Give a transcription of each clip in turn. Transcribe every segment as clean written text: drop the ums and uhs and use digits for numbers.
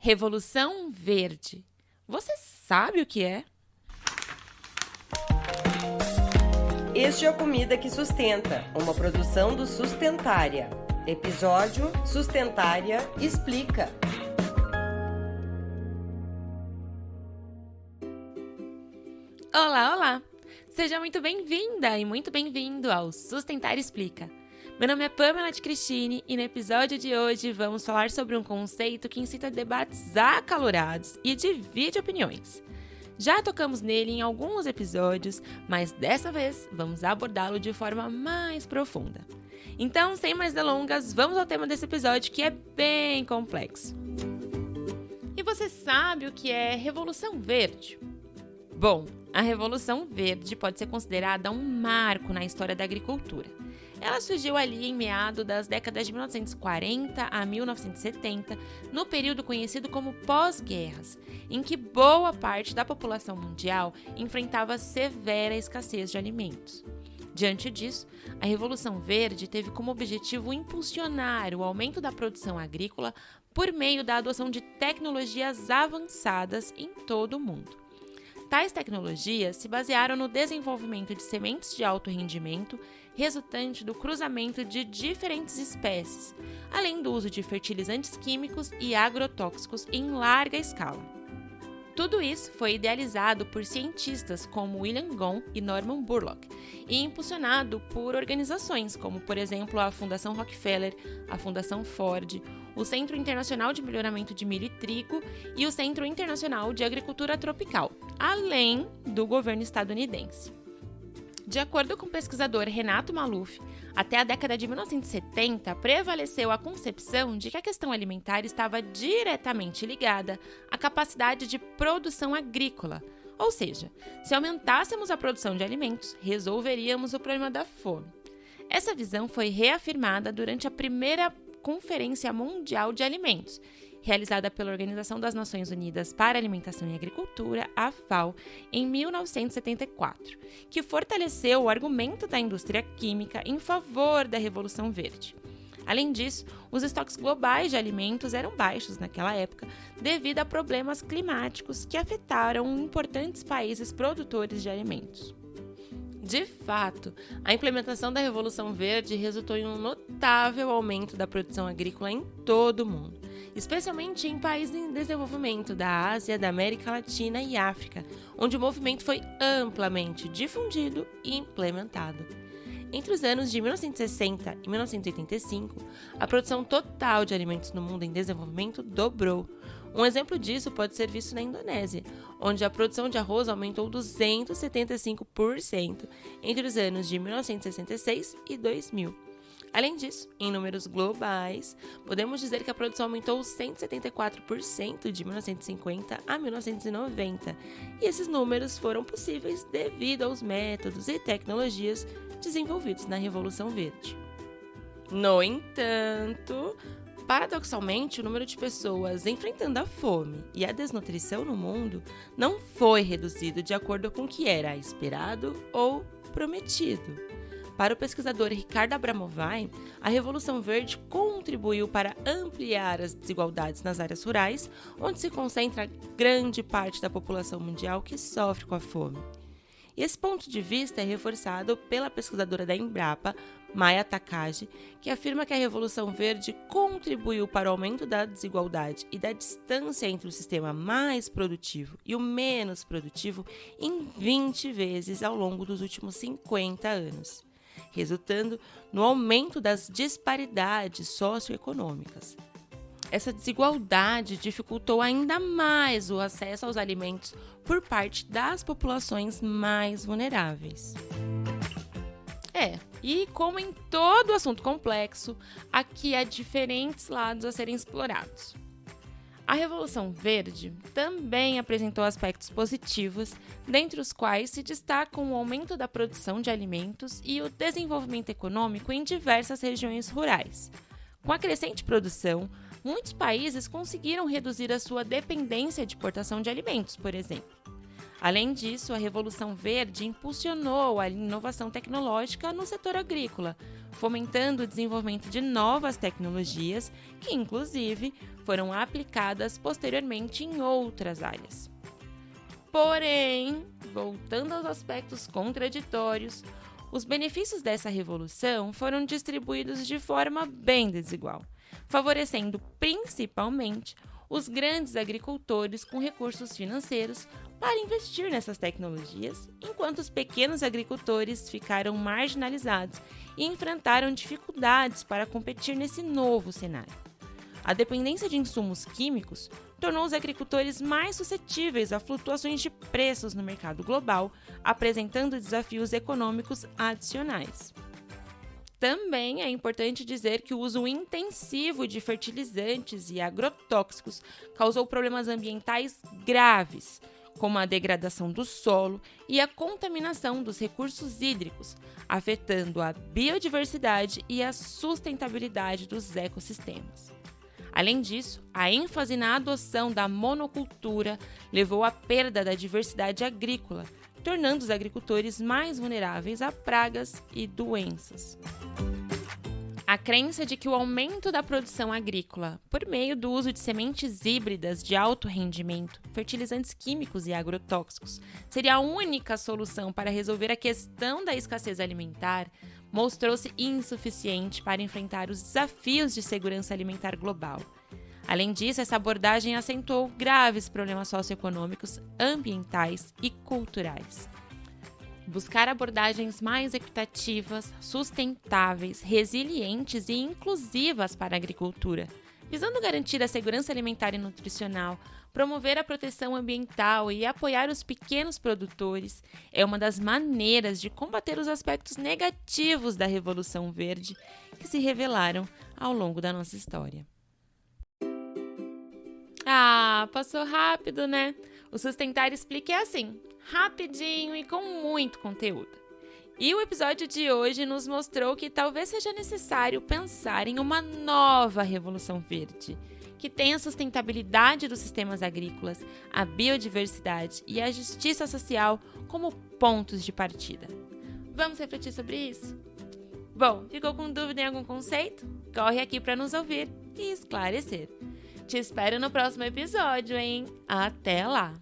Revolução Verde. Você sabe o que é? Este é o Comida que Sustenta, uma produção do Sustentária. Episódio Sustentária Explica. Olá, olá! Seja muito bem-vinda e muito bem-vindo ao Sustentária Explica. Meu nome é Pamela de Cristine e no episódio de hoje vamos falar sobre um conceito que incita debates acalorados e divide opiniões. Já tocamos nele em alguns episódios, mas dessa vez vamos abordá-lo de forma mais profunda. Então, sem mais delongas, vamos ao tema desse episódio que é bem complexo. E você sabe o que é Revolução Verde? Bom, a Revolução Verde pode ser considerada um marco na história da agricultura. Ela surgiu ali em meados das décadas de 1940 a 1970, no período conhecido como pós-guerras, em que boa parte da população mundial enfrentava severa escassez de alimentos. Diante disso, a Revolução Verde teve como objetivo impulsionar o aumento da produção agrícola por meio da adoção de tecnologias avançadas em todo o mundo. Tais tecnologias se basearam no desenvolvimento de sementes de alto rendimento, resultante do cruzamento de diferentes espécies, além do uso de fertilizantes químicos e agrotóxicos em larga escala. Tudo isso foi idealizado por cientistas como William Ghon e Norman Borlaug e impulsionado por organizações como, por exemplo, a Fundação Rockefeller, a Fundação Ford, o Centro Internacional de Melhoramento de Milho e Trigo e o Centro Internacional de Agricultura Tropical, além do governo estadunidense. De acordo com o pesquisador Renato Maluf, até a década de 1970 prevaleceu a concepção de que a questão alimentar estava diretamente ligada à capacidade de produção agrícola, ou seja, se aumentássemos a produção de alimentos, resolveríamos o problema da fome. Essa visão foi reafirmada durante a primeira Conferência Mundial de Alimentos, realizada pela Organização das Nações Unidas para a Alimentação e Agricultura, a FAO, em 1974, que fortaleceu o argumento da indústria química em favor da Revolução Verde. Além disso, os estoques globais de alimentos eram baixos naquela época devido a problemas climáticos que afetaram importantes países produtores de alimentos. De fato, a implementação da Revolução Verde resultou em um notável aumento da produção agrícola em todo o mundo, especialmente em países em desenvolvimento da Ásia, da América Latina e África, onde o movimento foi amplamente difundido e implementado. Entre os anos de 1960 e 1985, a produção total de alimentos no mundo em desenvolvimento dobrou. Um exemplo disso pode ser visto na Indonésia, onde a produção de arroz aumentou 275% entre os anos de 1966 e 2000. Além disso, em números globais, podemos dizer que a produção aumentou 174% de 1950 a 1990, e esses números foram possíveis devido aos métodos e tecnologias desenvolvidos na Revolução Verde. No entanto, paradoxalmente, o número de pessoas enfrentando a fome e a desnutrição no mundo não foi reduzido de acordo com o que era esperado ou prometido. Para o pesquisador Ricardo Abramovay, a Revolução Verde contribuiu para ampliar as desigualdades nas áreas rurais, onde se concentra grande parte da população mundial que sofre com a fome. E esse ponto de vista é reforçado pela pesquisadora da Embrapa, Maya Takagi, que afirma que a Revolução Verde contribuiu para o aumento da desigualdade e da distância entre o sistema mais produtivo e o menos produtivo em 20 vezes ao longo dos últimos 50 anos, resultando no aumento das disparidades socioeconômicas. Essa desigualdade dificultou ainda mais o acesso aos alimentos por parte das populações mais vulneráveis. E como em todo assunto complexo, aqui há diferentes lados a serem explorados. A Revolução Verde também apresentou aspectos positivos, dentre os quais se destacam o aumento da produção de alimentos e o desenvolvimento econômico em diversas regiões rurais. Com a crescente produção, muitos países conseguiram reduzir a sua dependência de importação de alimentos, por exemplo. Além disso, a Revolução Verde impulsionou a inovação tecnológica no setor agrícola, fomentando o desenvolvimento de novas tecnologias que, inclusive, foram aplicadas posteriormente em outras áreas. Porém, voltando aos aspectos contraditórios, os benefícios dessa revolução foram distribuídos de forma bem desigual, favorecendo principalmente os grandes agricultores com recursos financeiros para investir nessas tecnologias, enquanto os pequenos agricultores ficaram marginalizados e enfrentaram dificuldades para competir nesse novo cenário. A dependência de insumos químicos tornou os agricultores mais suscetíveis a flutuações de preços no mercado global, apresentando desafios econômicos adicionais. Também é importante dizer que o uso intensivo de fertilizantes e agrotóxicos causou problemas ambientais graves, como a degradação do solo e a contaminação dos recursos hídricos, afetando a biodiversidade e a sustentabilidade dos ecossistemas. Além disso, a ênfase na adoção da monocultura levou à perda da diversidade agrícola, tornando os agricultores mais vulneráveis a pragas e doenças. A crença de que o aumento da produção agrícola, por meio do uso de sementes híbridas de alto rendimento, fertilizantes químicos e agrotóxicos, seria a única solução para resolver a questão da escassez alimentar, mostrou-se insuficiente para enfrentar os desafios de segurança alimentar global. Além disso, essa abordagem acentuou graves problemas socioeconômicos, ambientais e culturais. Buscar abordagens mais equitativas, sustentáveis, resilientes e inclusivas para a agricultura, visando garantir a segurança alimentar e nutricional, promover a proteção ambiental e apoiar os pequenos produtores, é uma das maneiras de combater os aspectos negativos da Revolução Verde que se revelaram ao longo da nossa história. Ah, passou rápido, né? O Sustentar Explica é assim, rapidinho e com muito conteúdo. E o episódio de hoje nos mostrou que talvez seja necessário pensar em uma nova Revolução Verde, que tenha a sustentabilidade dos sistemas agrícolas, a biodiversidade e a justiça social como pontos de partida. Vamos refletir sobre isso? Bom, ficou com dúvida em algum conceito? Corre aqui para nos ouvir e esclarecer. Te espero no próximo episódio, hein? Até lá!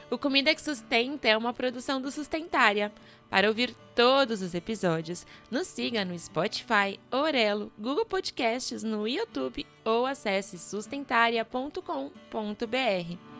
O Comida que Sustenta é uma produção do Sustentária. Para ouvir todos os episódios, nos siga no Spotify, Orelo, Google Podcasts, no YouTube ou acesse sustentaria.com.br.